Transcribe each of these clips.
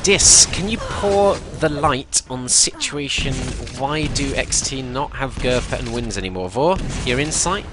Dis, can you pour the light on the situation? Why do XT not have Gerpa and wins anymore? Vor, your insight?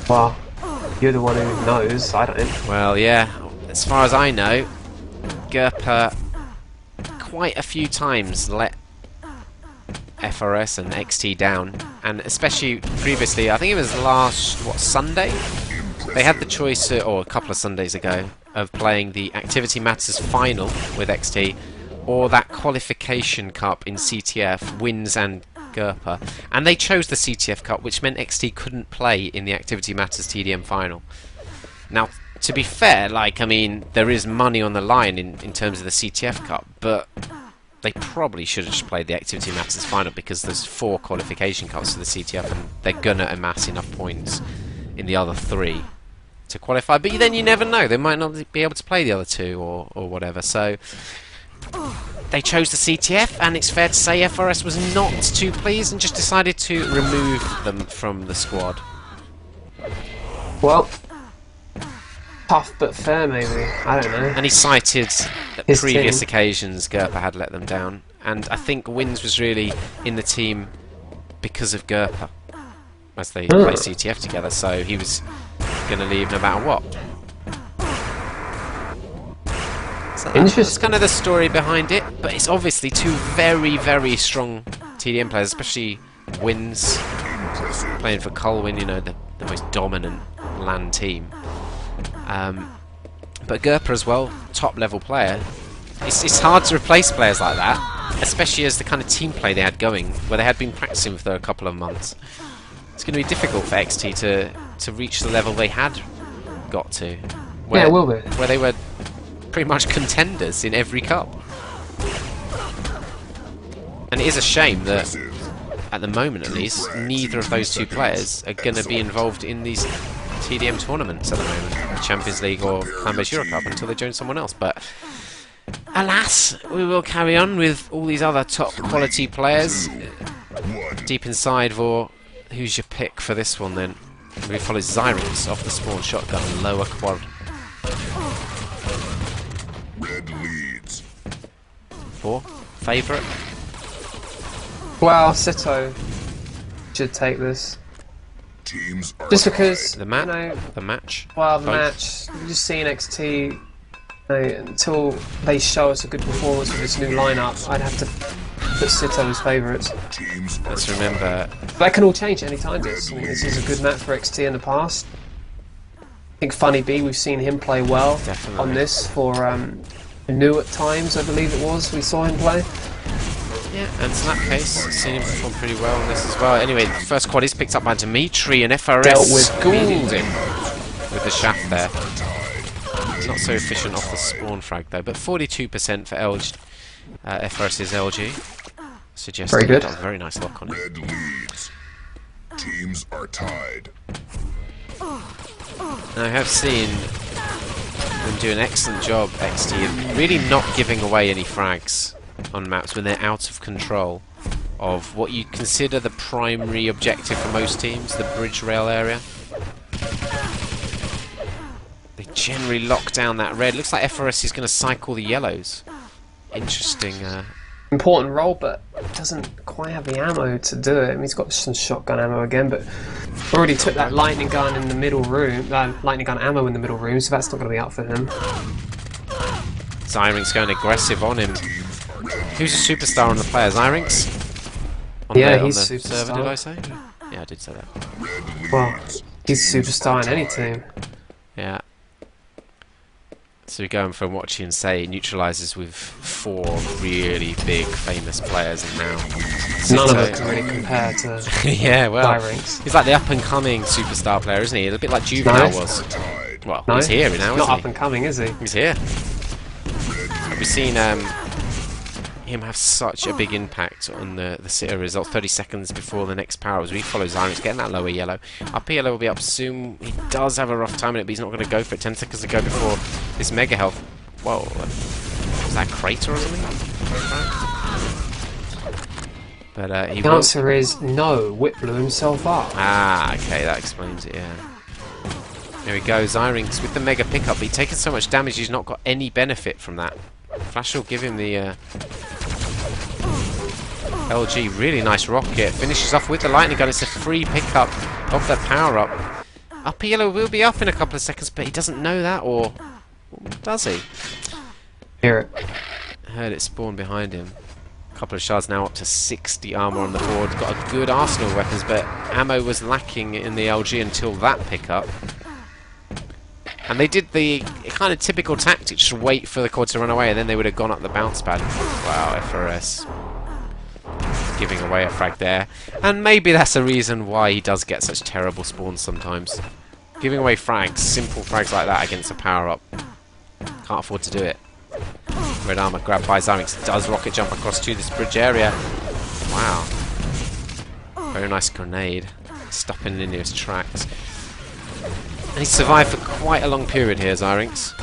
Well, you're the one who knows, I don't. Well, yeah, as far as I know, Gerpa quite a few times let FRS and XT down, and especially previously, I think it was last, Sunday? They had the choice, or a couple of Sundays ago, of playing the Activity Matters final with XT, or that qualification cup in CTF, Wins and Gerpa. And they chose the CTF cup, which meant XT couldn't play in the Activity Matters TDM final. Now, to be fair, like, I mean, there is money on the line in terms of the CTF cup, but they probably should have just played the Activity Matters final, because there's 4 qualification cups for the CTF, and they're gonna amass enough points in the other 3 to qualify. But then you never know, they might not be able to play the other 2 or whatever. So they chose the CTF, and it's fair to say FRS was not too pleased and just decided to remove them from the squad. Well, tough but fair, maybe. I don't know. And he cited His previous team. occasions Gerpa had let them down, and I think Wins was really in the team because of Gerpa, as they play CTF together, so he was going to leave no matter what. So that's kind of the story behind it, but it's obviously 2 very, very strong TDM players, especially Wins playing for Colwyn, you know, the most dominant LAN team. But Gerpa as well, top level player. It's hard to replace players like that, especially as the kind of team play they had going, where they had been practicing for a couple of months. It's going to be difficult for XT to reach the level they had got to. Yeah, it will be. Where they were pretty much contenders in every cup. And it is a shame that, at the moment at least, neither of those 2 players are going to be involved in these TDM tournaments at the moment, the Champions League or Clan-Based Euro Cup, until they join someone else. But alas, we will carry on with all these other top quality players. Deep inside, Vor, who's your pick for this one then? We follow Zyrex off the spawn shotgun, lower quad. Red leads. Vor, favourite? Well, Sitto should take this. Teams are Just because, The you know, match? well, the Both. match, you're just seeing XT, you know, until they show us a good performance with this new lineup, I'd have to put Sitto as favourites. Teams are Let's remember, That can all change any time. This is a good map for XT in the past. I think Funny B, we've seen him play well Definitely. on this for New at times, I believe it was, we saw him play. yeah, and in that case, seen him perform pretty well on this as well. Anyway, the first quad is picked up by Dimitri, and FRS Dealt with schooled him with the shaft there. Not so efficient off the spawn frag though, but 42% for LG, FRS's LG. Suggesting Very good. Got a very nice lock on it. red leads. Teams are tied. Now, I have seen them do an excellent job, XT, of really not giving away any frags on maps when they're out of control of what you consider the primary objective for most teams, the bridge rail area. They generally lock down that red. Looks like FRS is going to cycle the yellows. Interesting. Important role, but doesn't quite have the ammo to do it. I mean, he's got some shotgun ammo again, but already took that lightning gun in the middle room, lightning gun ammo in the middle room, so that's not going to be up for him. Zyrinx going aggressive on him. Who's a superstar on the player? Zyrinx? Yeah, on he's the superstar. server, did I say? Yeah, I did say that. Well, he's a superstar in any team. Yeah. So we're going from what you can say neutralises with 4 really big famous players, and now None of Sitto. it can really compare to Yeah, well, Zyrinx. he's like the up and coming superstar player, isn't he? A bit like Juvenile No. was. Tied. Well, No, he's here now, not isn't up and coming, is he? he? He's here. We've seen him have such a big impact on the Sitto result 30 seconds before the next power as we follow Zyrinx getting that lower yellow. Up yellow will be up soon. He does have a rough time in it, but he's not going to go for it. 10 seconds to go before this mega health. Whoa, was that a crater or something? But he The will. answer is no. Whip blew himself up. Ah, okay, that explains it, yeah. There we go, Zyrinx with the mega pickup. But he's taken so much damage, he's not got any benefit from that. Flash will give him the LG. Really nice rocket. Finishes off with the lightning gun. It's a free pickup of the power-up. Upper yellow will be up in a couple of seconds, but he doesn't know that, or does he? Hear it. Heard it spawn behind him. A couple of shards now, up to 60 armor on the board. Got a good arsenal of weapons, but ammo was lacking in the LG until that pickup. And they did the kind of typical tactic, just wait for the quad to run away, and then they would have gone up the bounce pad. Wow, FRS giving away a frag there. And maybe that's the reason why he does get such terrible spawns sometimes. Giving away frags, simple frags like that against a power-up. Can't afford to do it. Red armor grabbed by Zyrinx. Does rocket jump across to this bridge area. Wow. Very nice grenade. Stopping in his tracks. And he survived for quite a long period here, Zyrinx.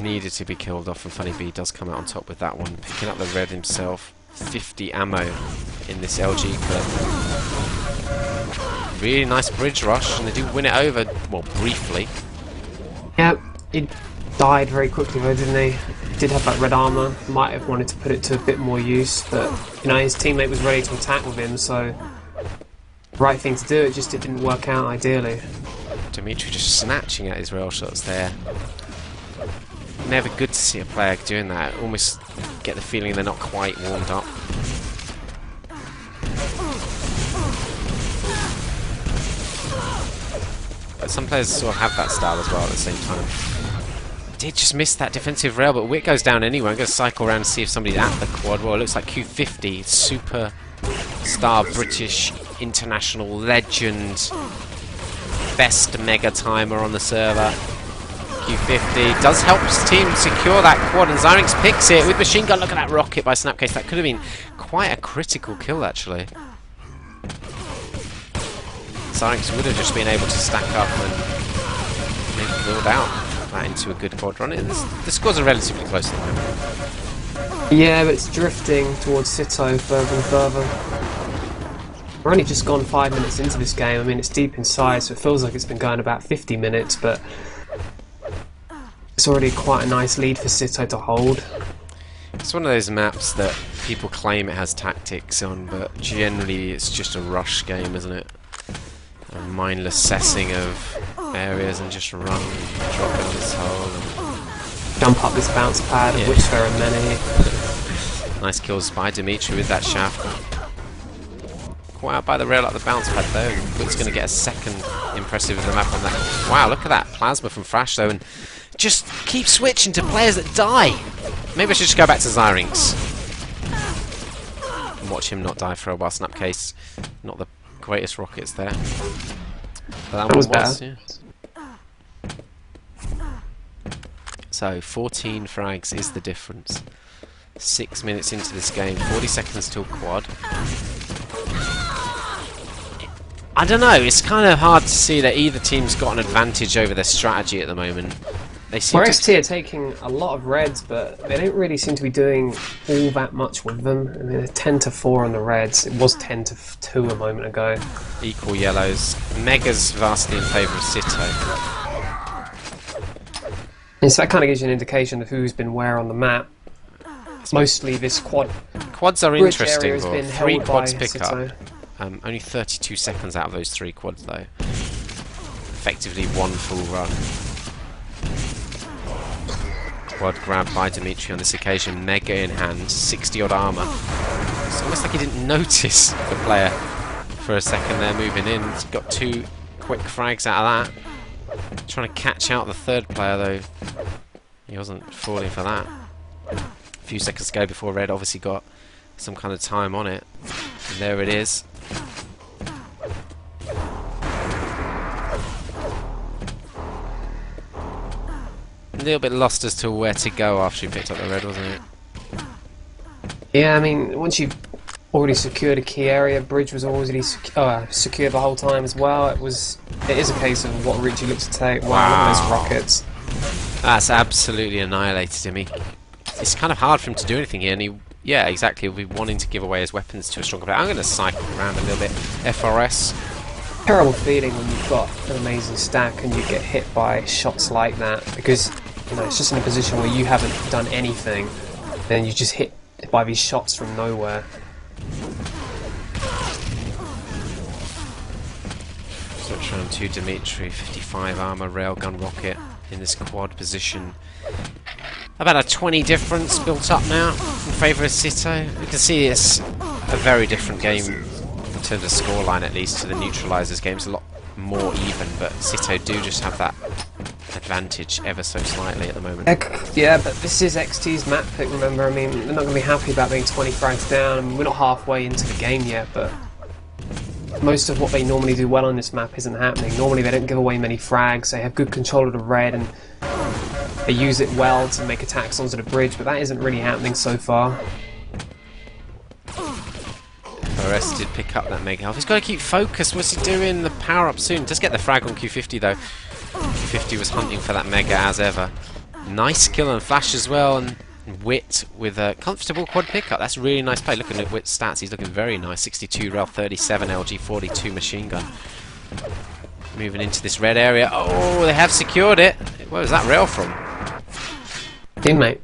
Needed to be killed off, and Funny Bee does come out on top with that one. Picking up the red himself. 50 ammo in this LG clip. Really nice bridge rush, and they do win it over, well, briefly. Yeah, he died very quickly though, didn't he? Did have that red armor. Might have wanted to put it to a bit more use, but you know, his teammate was ready to attack with him, so right thing to do. It didn't work out ideally. Dimitri just snatching at his rail shots there. Never good to see a player doing that. Almost get the feeling they're not quite warmed up. But some players sort of have that style as well at the same time. Did just miss that defensive rail, but Wit goes down anyway. I'm going to cycle around and see if somebody's at the quad. Well, it looks like Q50, super star British international legend, best mega timer on the server. Q50 does help his team secure that quad, and Zyrinx picks it with machine gun. Look at that rocket by Snapcase. That could have been quite a critical kill, actually. Zyrinx would have just been able to stack up and maybe build out that into a good quad run. The scores are relatively close at the moment. Yeah, but it's drifting towards Sitto further and further. We're only just gone 5 minutes into this game. I mean, it's deep inside, so it feels like it's been going about 50 minutes, but it's already quite a nice lead for Sitto to hold. It's one of those maps that people claim it has tactics on, but generally it's just a rush game, isn't it? A mindless assessing of areas and just run, drop in this hole. And jump up this bounce pad, of which there are many. Nice kills by Dimitri with that shaft. Caught out by the rail at the bounce pad though. Wit's going to get a second impressive of the map on that. Wow, look at that plasma from Thrash though, and just keep switching to players that die. Maybe I should just go back to Zyrinx and watch him not die for a while. Snapcase, not the greatest rockets there. But that was one bad. Yeah. So 14 frags is the difference. 6 minutes into this game, 40 seconds till quad. I don't know, it's kind of hard to see that either team's got an advantage over their strategy at the moment. They seem to ST are taking a lot of reds, but they don't really seem to be doing all that much with them. I mean, they're 10-4 on the reds. It was 10-2 a moment ago. equal yellows. Mega's vastly in favour of Sitto. And so that kind of gives you an indication of who's been where on the map. Mostly this quad. Quads are bridge interesting, area has though. been 3 held quads by pick up. Sitto. Only 32 seconds out of those 3 quads, though. Effectively 1 full run. Quad grabbed by Dimitri on this occasion. Mega in hand. 60 odd armour. It's almost like he didn't notice the player for a second there moving in. He's got 2 quick frags out of that. Trying to catch out the 3rd player, though. He wasn't falling for that. A few seconds ago before Red obviously got some kind of time on it. And there it is. A little bit lost as to where to go after he picked up the red, wasn't it? Yeah, I mean, once you've already secured a key area, bridge was already secured the whole time as well. It is a case of what route you look to take. Wow, look at those rockets. That's absolutely annihilated him. It's kind of hard for him to do anything here, and he yeah, exactly. He'll be wanting to give away his weapons to a stronger player. I'm going to cycle around a little bit. FRS. Terrible feeling when you've got an amazing stack and you get hit by shots like that, because it's just in a position where you haven't done anything, then you just hit by these shots from nowhere. Switch round to Dimitri, 55 armor, railgun rocket in this quad position. About a 20 difference built up now in favour of Sitto. You can see it's a very different game in terms of scoreline, at least, to the Neutralizers game. It's a lot more even, but Sitto do just have that advantage ever so slightly at the moment. Yeah, but this is XT's map pick, remember? I mean, they're not going to be happy about being 20 frags down. I mean, we're not halfway into the game yet, but most of what they normally do well on this map isn't happening. Normally they don't give away many frags, they have good control of the red, and they use it well to make attacks onto the bridge, but that isn't really happening so far. Perez did pick up that mega health. He's got to keep focused. What's he doing? The power up soon. Does get the frag on Q50 though. Q50 was hunting for that mega as ever. Nice kill and flash as well, and Wit with a comfortable quad pickup. That's really nice play. Looking at Wit's stats, he's looking very nice. 62 rail, 37 LG, 42 machine gun. Moving into this red area. Oh, they have secured it. Where was that rail from? Teammate.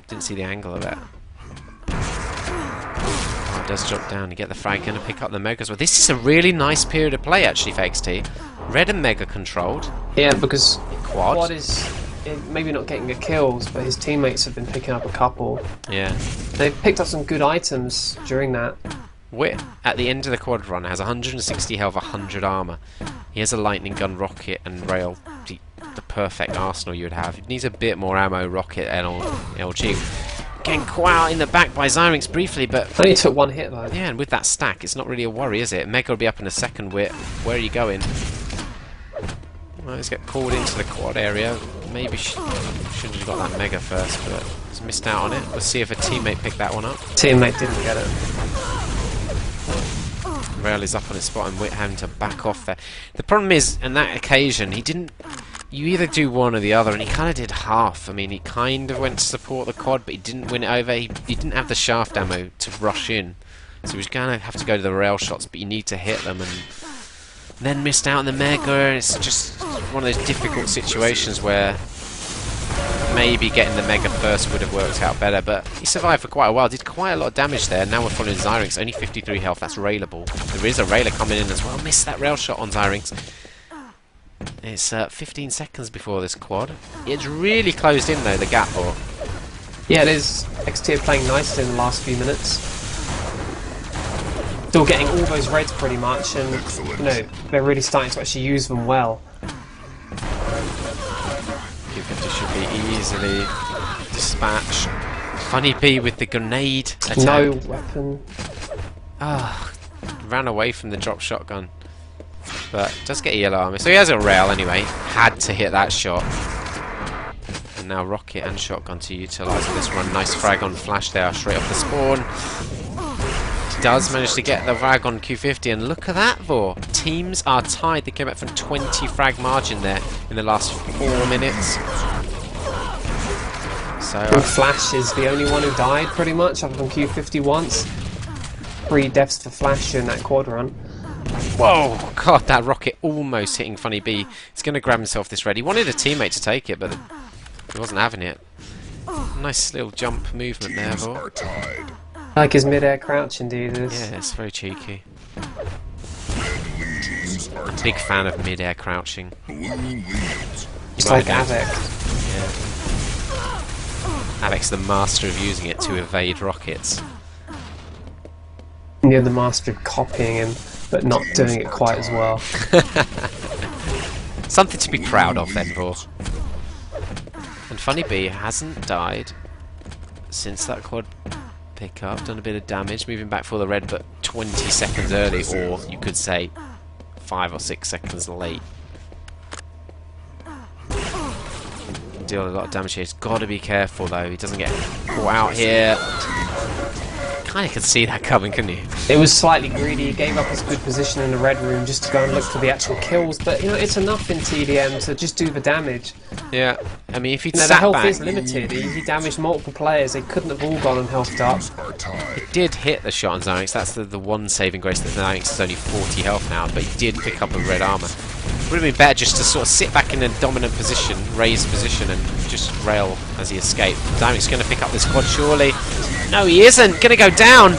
Didn't see the angle of it. Oh, it does drop down and get the frag. Gonna pick up the mega as well. This is a really nice period of play actually for XT. Red and mega controlled. Yeah, because Quad is maybe not getting the kills, but his teammates have been picking up a couple. Yeah. They've picked up some good items during that. Wit, at the end of the quad run, has 160 health, 100 armor. He has a lightning gun, rocket, and rail. The perfect arsenal you would have. He needs a bit more ammo, rocket, and LG. Getting caught out in the back by Zyrinx briefly, but Only took one hit though. yeah, and with that stack, it's not really a worry, is it? Mega will be up in a second. Wit, where are you going? Well, let's get pulled into the quad area. Maybe should have got that mega first, but he's missed out on it. We'll see if a teammate picked that one up. Teammate didn't get it. Rail is up on his spot and Wit having to back off there. The problem is, on that occasion, he didn't... You either do one or the other, and he kind of did half. I mean, he kind of went to support the quad, but he didn't win it over. He didn't have the shaft ammo to rush in. So he was going to have to go to the rail shots, but you need to hit them, and then missed out on the mega. It's just one of those difficult situations where maybe getting the mega first would have worked out better, but he survived for quite a while, did quite a lot of damage there. Now we're following Zyrinx, only 53 health, that's railable. There is a railer coming in as well, missed that rail shot on Zyrinx. It's 15 seconds before this quad. It's really closed in though, the gap, or... Yeah, it is. XT are playing nicely in the last few minutes. Still getting all those reds pretty much, and they're really starting to actually use them well. Q50 should be easily dispatched. Funny Bee with the grenade attack. No weapon. Ah, ran away from the drop shotgun. But does get yellow armor. So he has a rail anyway. Had to hit that shot. And now rocket and shotgun to utilise on this run. Nice frag on flash there, straight off the spawn. He does manage to get the frag on Q50, and look at that, Vor. Teams are tied. They came up from 20 frag margin there in the last 4 minutes. So Flash is the only one who died pretty much, other than Q50 once. 3 deaths for Flash in that quad run. whoa, God, that rocket almost hitting Funny Bee. He's going to grab himself this red. He wanted a teammate to take it, but he wasn't having it. Nice little jump movement there, Vor. I like his mid-air crouch indeed. Yeah, it's very cheeky. Big fan of mid-air crouching. It's like Avec. Yeah. Avic's the master of using it to evade rockets. You're the master of copying him, but not doing it quite as well. Something to be proud of then, Vor. And Funny Bee hasn't died since that quad pickup. Done a bit of damage, moving back for the red, but 20 seconds early, or you could say 5 or 6 seconds late. Deal a lot of damage here. He's got to be careful though. He doesn't get caught out here. kind of could see that coming, couldn't you? It was slightly greedy. He gave up his good position in the red room just to go and look for the actual kills. But, you know, it's enough in TDM to just do the damage. Yeah, I mean, if he'd You know, the sat health back, is limited. He damaged multiple players. They couldn't have all gone and healthed up. Are tied. he did hit the shot on Zyrex. That's the one saving grace, that Zyrex is only 40 health now, but he did pick up a red armor. Would have been better just to sort of sit back in a dominant position, raised position, and just rail as he escaped. Zyrex going to pick up this quad, surely. No, he isn't. Going to go down.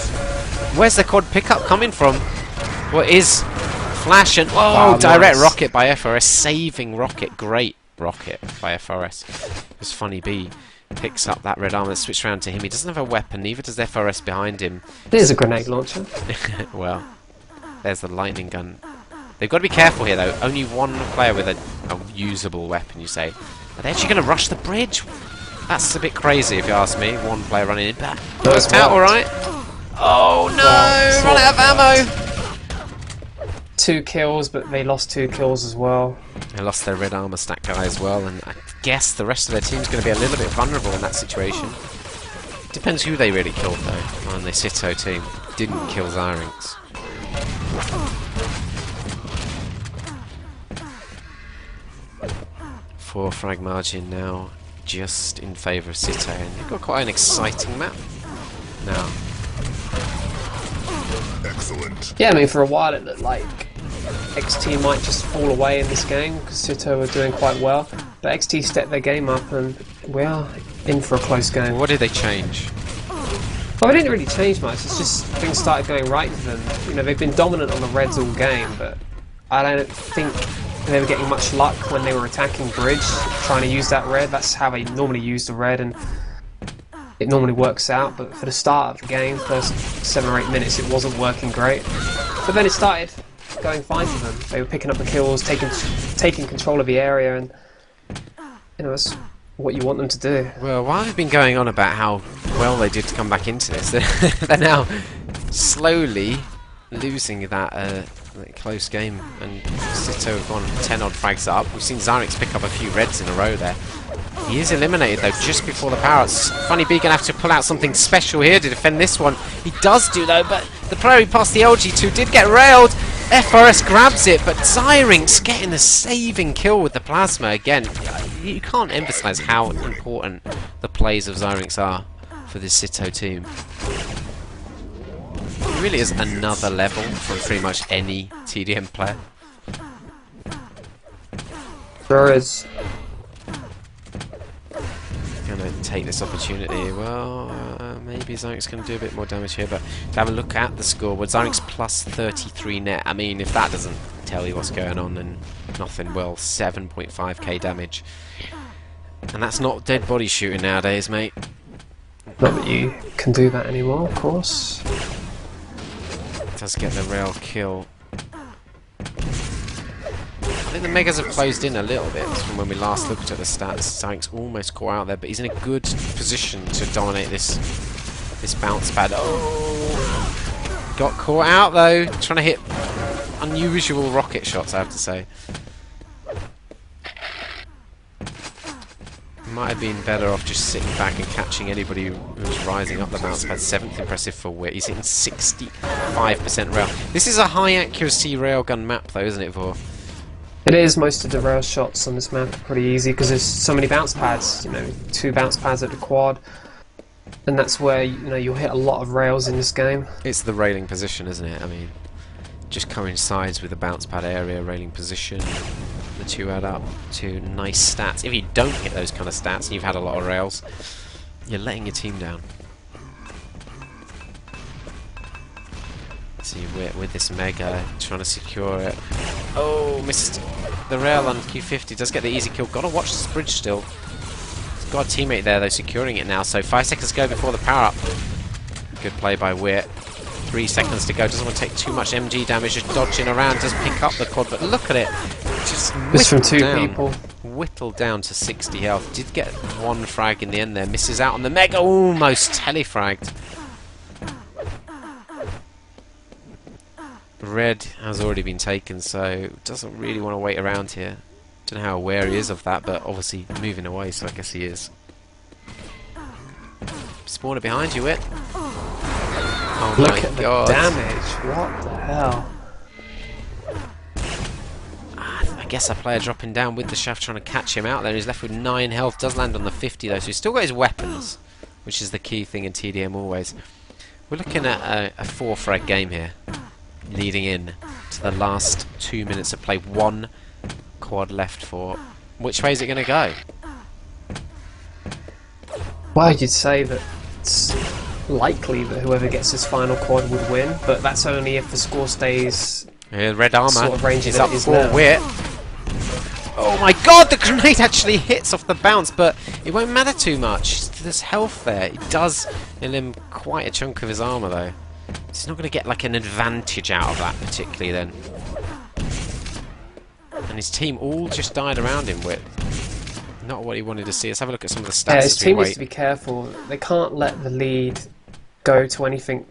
Where's the quad pickup coming from? What is flash and Wow, direct nice. rocket by FRS, saving rocket. Great rocket by FRS. Because Funny B picks up that red armor that switched around to him. He doesn't have a weapon, neither does FRS behind him. There's a grenade launcher. Well, there's the lightning gun. They've got to be careful here, though. Only one player with a usable weapon, you say. Are they actually going to rush the bridge? That's a bit crazy, if you ask me. One player running in, but worked out all right. Oh no! Well, Run out of ammo. 2 kills, but they lost 2 kills as well. They lost their red armor stack guy as well, and I guess the rest of their team's going to be a little bit vulnerable in that situation. Depends who they really killed, though. On the Sitto team, didn't kill Zyrex. Four frag margin now, just in favour of Sitto, and they've got quite an exciting map now. Excellent. Yeah, I mean, for a while it looked like XT might just fall away in this game because Sitto were doing quite well. But XT stepped their game up and we are in for a close game. What did they change? Well, they didn't really change much. It's just things started going right for them. You know, they've been dominant on the reds all game, but I don't think they were getting much luck when they were attacking bridge, trying to use that red. That's how they normally use the red, and it normally works out. But for the start of the game, first 7 or 8 minutes, it wasn't working great. But then it started going fine for them. They were picking up the kills, taking control of the area, and you know, that's what you want them to do. Well, while I've been going on about how well they did to come back into this, they're now slowly losing that close game, and Sitto have gone 10 odd frags up. We've seen Zyrex pick up a few reds in a row there. He is eliminated though just before the power-ups. Funny B gonna have to pull out something special here to defend this one. He does do though, but the player he passed the LG to did get railed. FRS grabs it, but Zyrex getting the saving kill with the plasma again. You can't emphasise how important the plays of Zyrex are for this Sitto team. It really is another level from pretty much any TDM player. There is. Gonna take this opportunity. Well, maybe Zyrex gonna do a bit more damage here, but to have a look at the scoreboard, Zyrex plus 33 net. I mean, if that doesn't tell you what's going on, then nothing will. 7.5k damage, and that's not dead body shooting nowadays, mate. Not that you can do that anymore, of course. Does get the rail kill. I think the Megas have closed in a little bit from when we last looked at the stats. Zyrex almost caught out there, but he's in a good position to dominate this bounce pad. Oh! Got caught out though, trying to hit unusual rocket shots, I have to say. Might have been better off just sitting back and catching anybody who was rising up the bounce pad. 7th impressive for Wit. He's hitting 65% rail. This is a high accuracy railgun map though, isn't it, Vor? It is. Most of the rail shots on this map are pretty easy because there's so many bounce pads. You know, 2 bounce pads at the quad, and that's where you'll hit a lot of rails in this game. It's the railing position, isn't it? I mean, just coincides with the bounce pad area, railing position. The 2 add up to nice stats. If you don't hit those kind of stats and you've had a lot of rails, you're letting your team down. See, with this Mega trying to secure it. Oh, missed the rail on Q50. Does get the easy kill. Gotta watch this bridge still. He's got a teammate there though, securing it now. So 5 seconds to go before the power up. Good play by Wit. 3 seconds to go. Doesn't want to take too much MG damage. Just dodging around. Does pick up the quad, but look at it. Just It's from 2 down. people. Whittled down to 60 health. Did get 1 frag in the end there. Misses out on the Mega. Almost telefragged. Red has already been taken, so doesn't really want to wait around here. Don't know how aware he is of that, but obviously moving away, so I guess he is. Spawner behind you, Wit. Oh Look my at the god. damage. What the hell? I guess a player dropping down with the shaft trying to catch him out there. He's left with 9 health. Does land on the 50 though, so he's still got his weapons, which is the key thing in TDM always. We're looking at a 4-frag game here, leading in to the last 2 minutes of play. 1 quad left for. Which way is it going to go? Well, you'd say that it's likely that whoever gets this final quad would win, but that's only if the score stays Red armor sort of range is that up it is for now. Wit. Oh my god, the grenade actually hits off the bounce, but it won't matter too much. There's health there. It does elim quite a chunk of his armor though. He's not going to get like an advantage out of that particularly then. And his team all just died around him with. Not what he wanted to see. Let's have a look at some of the stats. Yeah, his as we team wait. needs to be careful. They can't let the lead go to anything